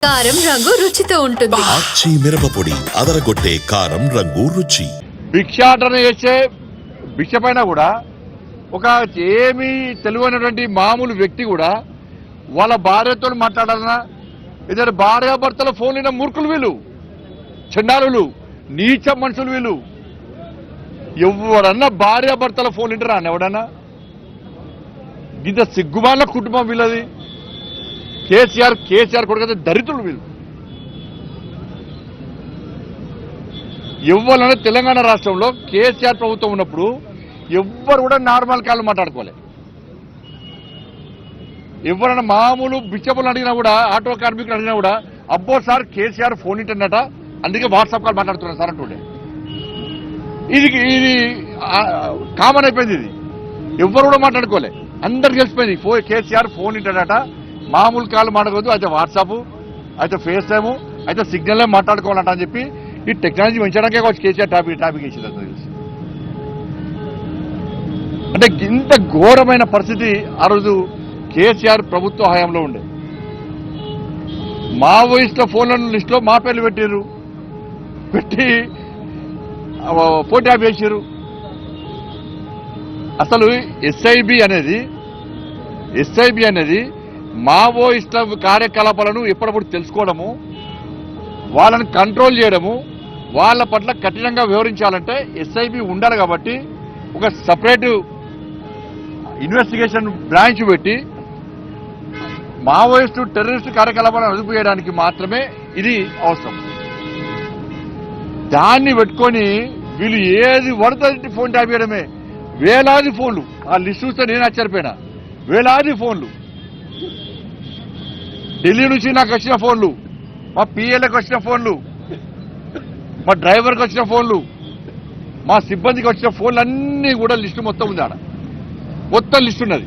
కారం రంగు రుచితో ఉంటుంది. ఆచి మిరపపొడి అదరగొట్టే కారం రంగు రుచి. భిక్షాటన చేసే భిక్ష పైన కూడా ఒక ఏమీ తెలివైనటువంటి మామూలు వ్యక్తి కూడా వాళ్ళ భార్యతో మాట్లాడాలన్నా ఇద్దరు భార్యాభర్తల ఫోన్లైన మూర్ఖులు వీళ్ళు, చండాలులు, నీచ మనుషులు వీళ్ళు. ఎవడన్నా భార్యాభర్తల ఫోన్ వింటారా అన్న ఎవడన్నా? ఇంత సిగ్గుమాల కుటుంబం వీళ్ళది. కేసీఆర్ కొడుకు దరిద్రులు వీళ్ళు. ఎవరైనా తెలంగాణ రాష్ట్రంలో కేసీఆర్ ప్రభుత్వం ఉన్నప్పుడు ఎవ్వరు కూడా నార్మల్ కాళ్ళు మాట్లాడుకోలే. ఎవరైనా మామూలు బిచ్చపులు అడిగినా కూడా, ఆటో కార్మికులు అడిగినా కూడా, అబ్బో సార్ కేసీఆర్ ఫోన్ ఇంటర్నట అందుకే వాట్సాప్ కాల్ మాట్లాడుతున్నారు సార్ అంటుండే. ఇది కామన్ అయిపోయింది. ఇది ఎవ్వరు కూడా మాట్లాడుకోలే, అందరికి తెలిసిపోయింది. కేసీఆర్ ఫోన్ ఇంటర్నట, మామూలు కాళ్ళు మాట్లాడకూడదు, అయితే వాట్సాప్, అయితే ఫేస్ టైము, అయితే సిగ్నల్ మాట్లాడుకోవాలంట అని చెప్పి ఈ టెక్నాలజీ పెంచడానికే వచ్చి కేసీఆర్ టాపిక్ వేసింది. అంత తెలిసి అంటే ఇంత ఘోరమైన పరిస్థితి ఆ రోజు కేసీఆర్ ప్రభుత్వ హయాంలో ఉండే. మావోయిస్టుల ఫోన్ల లిస్టులో మా పేర్లు పెట్టి ఫోన్ ట్యాప్ చేసారు. అసలు ఎస్ఐబి అనేది మావోయిస్టుల కార్యకలాపాలను ఎప్పుడప్పుడు తెలుసుకోవడము, వాళ్ళని కంట్రోల్ చేయడము, వాళ్ళ పట్ల కఠినంగా వ్యవహరించాలంటే ఎస్ఐబి ఉండాలి. కాబట్టి ఒక సపరేట్ ఇన్వెస్టిగేషన్ బ్రాంచ్ పెట్టి మావోయిస్టు టెర్రరిస్టు కార్యకలాపాలను అదుపు చేయడానికి మాత్రమే ఇది అవసరం. దాన్ని పెట్టుకొని వీళ్ళు ఏది పడుతుంది ఫోన్ ట్యాప్ చేయడమే. వేలాది ఫోన్లు, ఆ లిస్ట్ చూస్తే నేను ఆశ్చర్యపోయినా. వేలాది ఫోన్లు, ఢిల్లీ నుంచి నాకు వచ్చిన ఫోన్లు, మా పిఎల్కి వచ్చిన ఫోన్లు, మా డ్రైవర్కి వచ్చిన ఫోన్లు, మా సిబ్బందికి వచ్చిన ఫోన్లు అన్నీ కూడా లిస్టు మొత్తం ఉంది. ఆడ మొత్తం లిస్ట్ ఉన్నది.